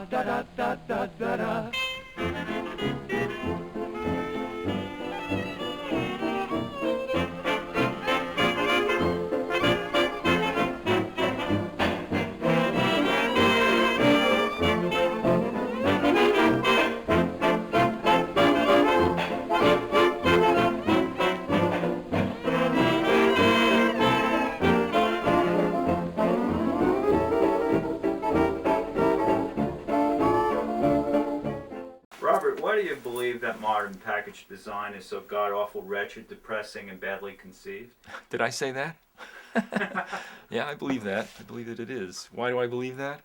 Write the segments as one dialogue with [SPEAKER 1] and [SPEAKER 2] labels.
[SPEAKER 1] da da da da da da da.
[SPEAKER 2] Robert, why do you believe that modern package design is so god-awful, wretched, depressing, and badly conceived?
[SPEAKER 3] Did I say that? Yeah, I believe that. I believe that it is. Why do I believe that?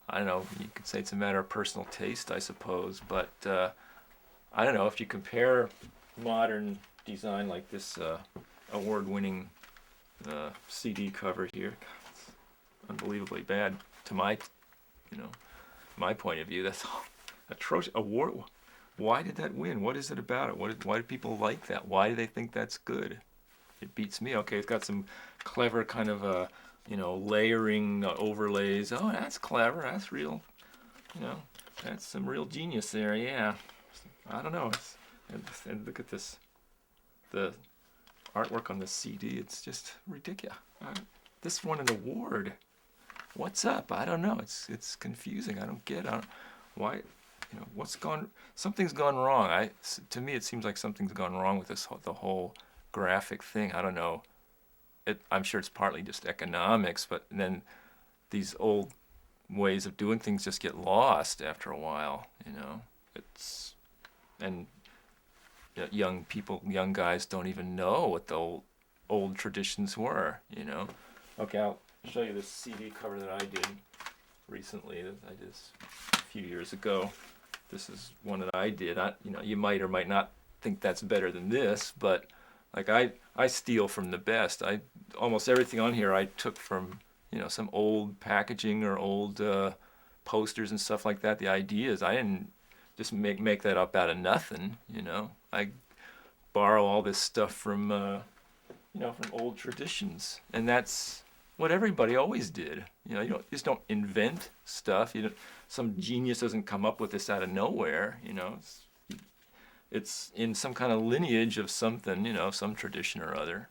[SPEAKER 3] I don't know. You could say it's a matter of personal taste, I suppose. But I don't know. If you compare modern design like this award-winning CD cover here, God, it's unbelievably bad to you know, my point of view. That's atrocious. Award. Why did that win? What is it about it? Why do people like that? Why do they think that's good? It beats me. Okay, it's got some clever kind of layering overlays. Oh, that's clever. That's real. You know, that's some real genius there. Yeah. I don't know. And look at this. The artwork on this CD. It's just ridiculous. This won an award. What's up? I don't know. It's confusing. I don't get. Why. What's gone? Something's gone wrong. To me, it seems like something's gone wrong with the whole graphic thing. I don't know. I'm sure it's partly just economics, but then these old ways of doing things just get lost after a while. And young people, young guys don't even know what the old traditions were. Okay, I'll show you this CD cover that I did recently. I did this a few years ago. This is one that I did. You might or might not think that's better than this, but like I steal from the best. Almost everything on here I took from some old packaging or old posters and stuff like that. The ideas I didn't just make that up out of nothing. I borrow all this stuff from from old traditions, and that's what everybody always did. You just don't invent stuff. Some genius doesn't come up with this out of nowhere. It's in some kind of lineage of something, some tradition or other.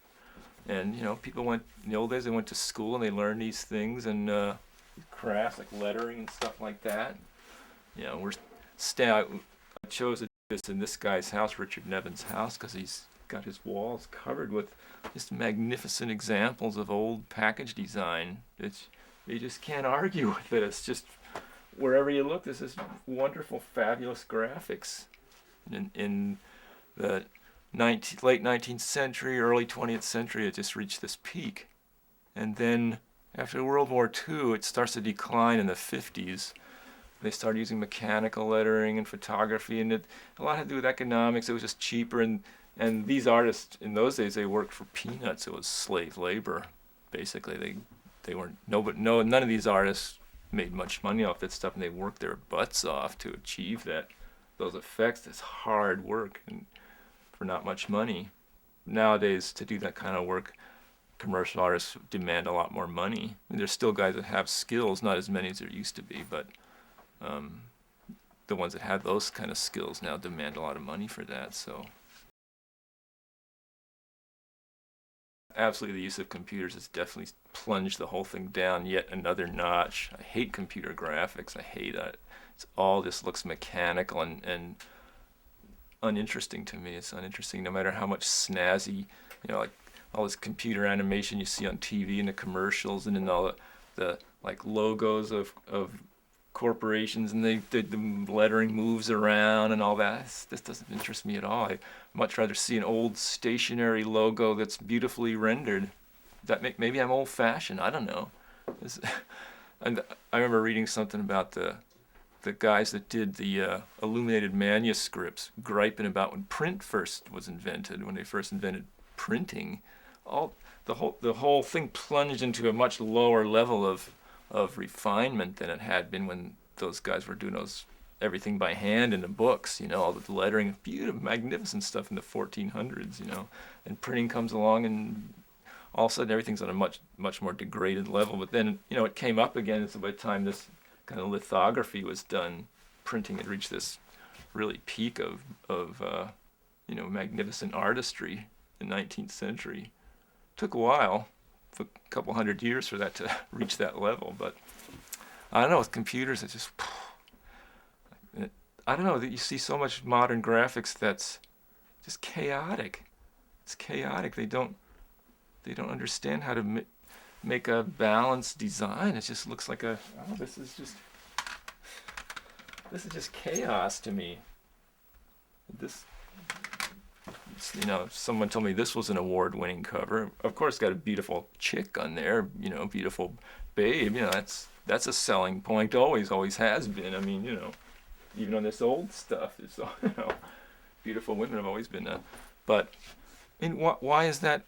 [SPEAKER 3] And people went in the old days. They went to school and they learned these things and crafts like lettering and stuff like that. I chose to do this in this guy's house, Richard Nevin's house, because he's got his walls covered with just magnificent examples of old package design. You just can't argue with it. It's just wherever you look, this is wonderful, fabulous graphics. In the late 19th century, early 20th century, it just reached this peak. And then after World War II, it starts to decline in the 50s. They started using mechanical lettering and photography, and a lot had to do with economics. It was just cheaper, and these artists in those days, they worked for peanuts. It was slave labor, basically. They weren't none of these artists made much money off that stuff, and they worked their butts off to achieve those effects. It's hard work and for not much money. Nowadays, to do that kind of work, commercial artists demand a lot more money. There's still guys that have skills, not as many as there used to be, but the ones that have those kind of skills now demand a lot of money for that. So absolutely, the use of computers has definitely plunged the whole thing down yet another notch. I hate computer graphics. I hate it. It all just looks mechanical and uninteresting to me. It's uninteresting no matter how much snazzy, like all this computer animation you see on TV and the commercials and in all the like logos of corporations, and the lettering moves around and all that. This doesn't interest me at all. I much rather see an old stationary logo that's beautifully rendered. Maybe I'm old-fashioned. I don't know. And I remember reading something about the guys that did the illuminated manuscripts griping about when print first was invented, when they first invented printing. The whole thing plunged into a much lower level of refinement than it had been when those guys were doing everything by hand in the books, all the lettering, beautiful, magnificent stuff in the 1400s, and printing comes along and all of a sudden everything's on a much more degraded level. But then, it came up again, so by the time this kind of lithography was done. Printing had reached this really peak of magnificent artistry in the 19th century. Took a while, took a couple hundred years for that to reach that level, but I don't know, with computers it's just, I don't know, that you see so much modern graphics that's just chaotic. It's chaotic. They don't understand how to make a balanced design. It just looks like this is just chaos to me. Someone told me this was an award-winning cover. Of course, got a beautiful chick on there, beautiful babe. That's a selling point. Always has been. I mean, even on this old stuff, it's beautiful women have always been. But why is that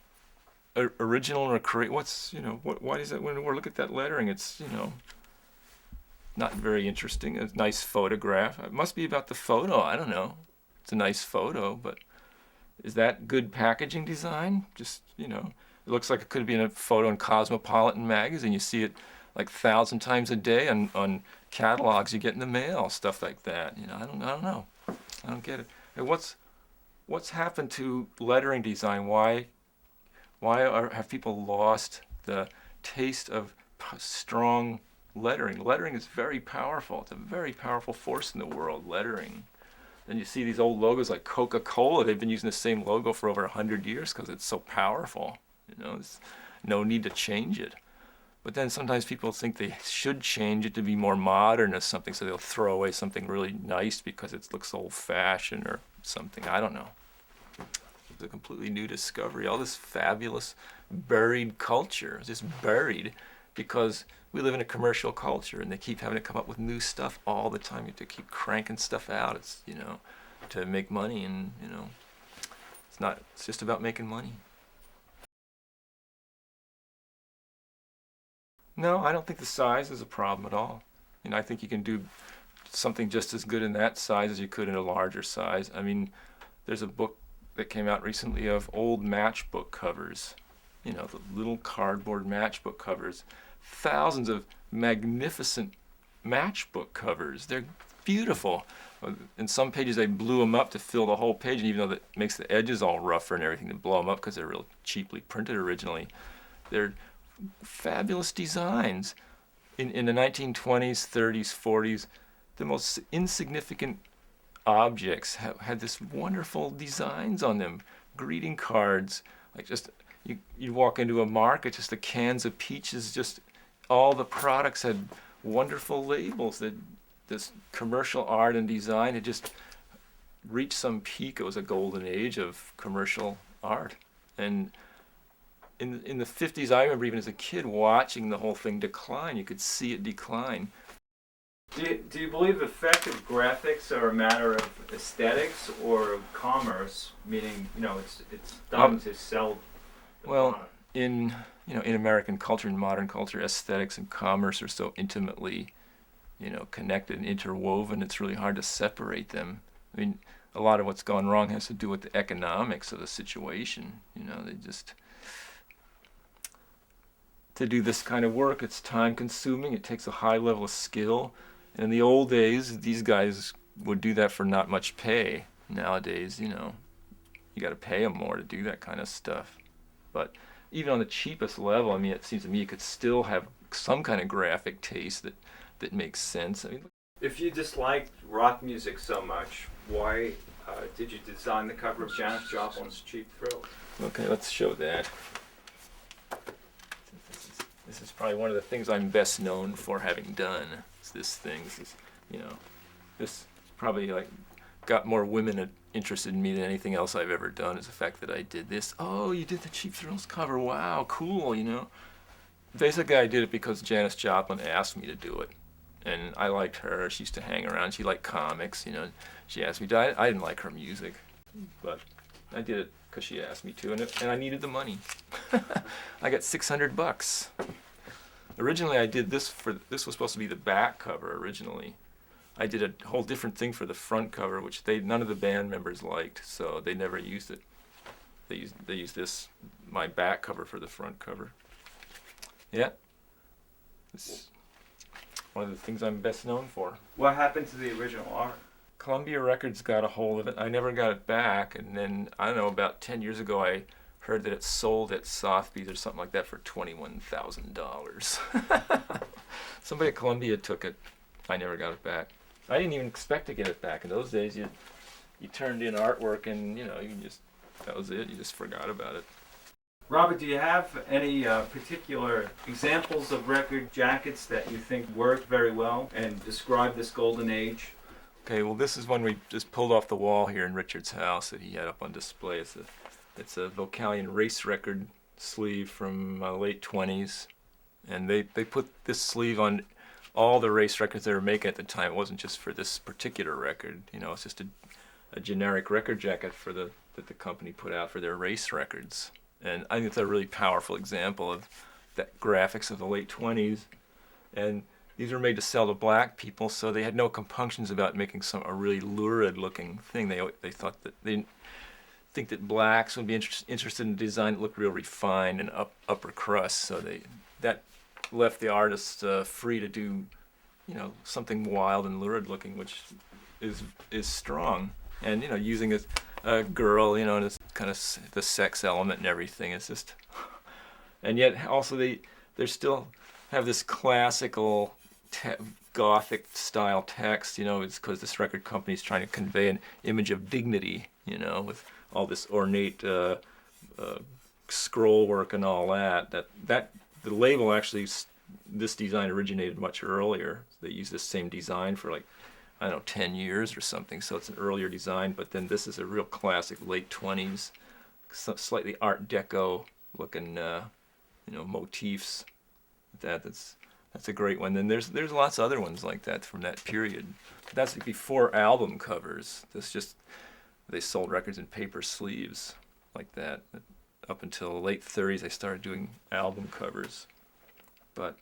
[SPEAKER 3] original or why is that? When we look at that lettering, it's not very interesting. A nice photograph. It must be about the photo. I don't know. It's a nice photo, but is that good packaging design? Just, it looks like it could be in a photo in Cosmopolitan magazine. You see it like 1,000 times a day on catalogs you get in the mail, stuff like that. I don't know. I don't get it. And what's happened to lettering design? Why have people lost the taste of strong lettering? Lettering is very powerful. It's a very powerful force in the world, lettering. Then you see these old logos like Coca-Cola. They've been using the same logo for over 100 years because it's so powerful. There's no need to change it. But then sometimes people think they should change it to be more modern or something, so they'll throw away something really nice because it looks old-fashioned or something. I don't know. It's a completely new discovery. All this fabulous buried culture is just buried because we live in a commercial culture, and they keep having to come up with new stuff all the time. You have to keep cranking stuff out. It's to make money, and it's just about making money. No, I don't think the size is a problem at all. I think you can do something just as good in that size as you could in a larger size. I mean, there's a book that came out recently of old matchbook covers. The little cardboard matchbook covers. Thousands of magnificent matchbook covers. They're beautiful. In some pages they blew them up to fill the whole page, and even though that makes the edges all rougher and everything, to blow them up because they're real cheaply printed originally. They're fabulous designs. In the 1920s, 30s, 40s, the most insignificant objects had this wonderful designs on them. Greeting cards, like just you walk into a market, just the cans of peaches, just all the products had wonderful labels. That this commercial art and design had just reached some peak. It was a golden age of commercial art. And in the 50s, I remember even as a kid watching the whole thing decline. You could see it decline.
[SPEAKER 2] Do you believe effective graphics are a matter of aesthetics or commerce? Meaning, it's done to sell.
[SPEAKER 3] Well, in American culture and modern culture, aesthetics and commerce are so intimately, connected and interwoven. It's really hard to separate them. I mean, a lot of what's gone wrong has to do with the economics of the situation. They just, to do this kind of work, it's time consuming. It takes a high level of skill. And in the old days, these guys would do that for not much pay. Nowadays, you got to pay them more to do that kind of stuff. But even on the cheapest level, I mean, it seems to me you could still have some kind of graphic taste that makes sense. I mean,
[SPEAKER 2] if you disliked rock music so much, why did you design the cover of Janis Joplin's Cheap Thrills?
[SPEAKER 3] Okay, let's show that. This is probably one of the things I'm best known for having done. Is this thing. This probably got more women interested in me than anything else I've ever done, is the fact that I did this. Oh, you did the Cheap Thrills cover. Wow, cool, Basically, I did it because Janis Joplin asked me to do it. And I liked her. She used to hang around. She liked comics, She asked me to. I didn't like her music, but I did it because she asked me to, and I needed the money. I got $600. Originally, I did this this was supposed to be the back cover originally. I did a whole different thing for the front cover, which none of the band members liked, so they never used it. They used this, my back cover, for the front cover. Yeah. one of the things I'm best known for.
[SPEAKER 2] What happened to the original art?
[SPEAKER 3] Columbia Records got a hold of it. I never got it back, and then I don't know, about 10 years ago I heard that it sold at Sotheby's or something like that for $21,000. Somebody at Columbia took it. I never got it back. I didn't even expect to get it back. In those days, you turned in artwork, and you just, that was it. You just forgot about it.
[SPEAKER 2] Robert, do you have any particular examples of record jackets that you think worked very well and describe this golden age?
[SPEAKER 3] Okay, well, this is one we just pulled off the wall here in Richard's house that he had up on display. It's a Vocalion race record sleeve from late 20s, and they put this sleeve on all the race records they were making at the time. It wasn't just for this particular record. It's just a generic record jacket that the company put out for their race records. And I think it's a really powerful example of that graphics of the late 20s. And these were made to sell to black people, so they had no compunctions about making a really lurid looking thing. They thought that they didn't think that blacks would be interested in a design that looked real refined and upper crust. So that left the artists free to do, something wild and lurid looking, which is strong. And using a girl, and it's kind of the sex element and everything. It's just, and yet also they still have this classical Gothic style text. It's because this record company is trying to convey an image of dignity, with all this ornate scroll work and all that. That the label actually, this design originated much earlier. They used this same design for 10 years or something, so it's an earlier design, but then this is a real classic late 20s, slightly Art Deco looking, motifs. That's a great one. Then there's lots of other ones like that from that period. That's before album covers. They sold records in paper sleeves like that. Up until the late 30s, they started doing album covers. But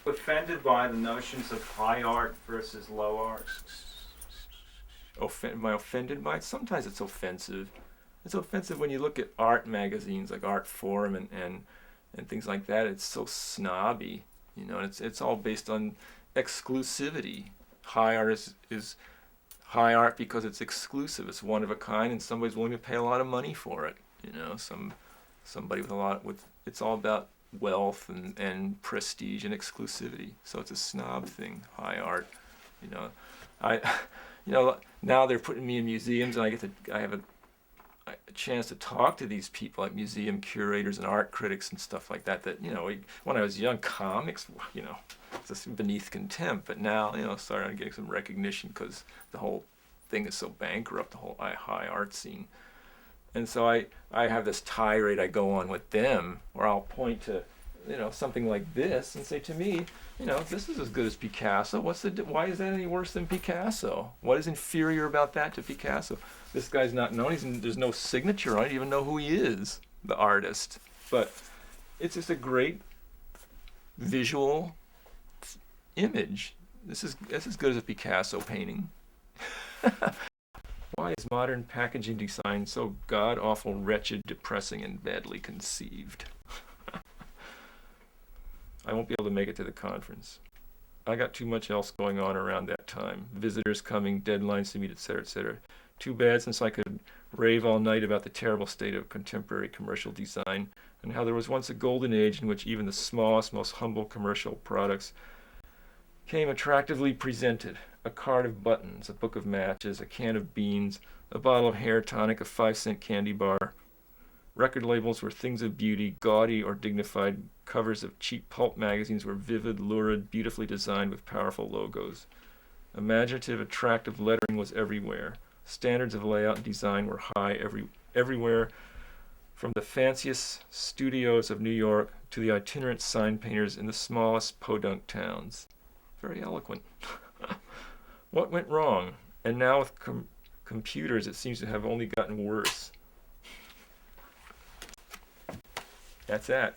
[SPEAKER 2] offended by the notions of high art versus low art?
[SPEAKER 3] Am I offended by it? Sometimes it's offensive. It's offensive when you look at art magazines like Art Forum and things like that. It's so snobby, and it's all based on exclusivity. High art is high art because it's exclusive. It's one of a kind, and somebody's willing to pay a lot of money for it. Somebody with it's all about wealth and prestige and exclusivity. So it's a snob thing, high art. Now they're putting me in museums, and I have a chance to talk to these people, like museum curators and art critics and stuff like that. When I was young, comics, it's just beneath contempt. But now, starting getting some recognition because the whole thing is so bankrupt, the whole high art scene. And so I have this tirade I go on with them, where I'll point to, something like this and say, to me, this is as good as Picasso. Why is that any worse than Picasso? What is inferior about that to Picasso? This guy's not known. There's no signature on it. You don't even know who he is, the artist. But it's just a great visual image. This is as good as a Picasso painting. Why is modern packaging design so god-awful, wretched, depressing, and badly conceived? I won't be able to make it to the conference. I got too much else going on around that time. Visitors coming, deadlines to meet, etc., etc. Too bad, since I could rave all night about the terrible state of contemporary commercial design and how there was once a golden age in which even the smallest, most humble commercial products came attractively presented. A card of buttons, a book of matches, a can of beans, a bottle of hair tonic, a 5-cent candy bar. Record labels were things of beauty, gaudy or dignified. Covers of cheap pulp magazines were vivid, lurid, beautifully designed with powerful logos. Imaginative, attractive lettering was everywhere. Standards of layout and design were high everywhere, from the fanciest studios of New York to the itinerant sign painters in the smallest podunk towns. Very eloquent. What went wrong? And now with computers, it seems to have only gotten worse. That's that.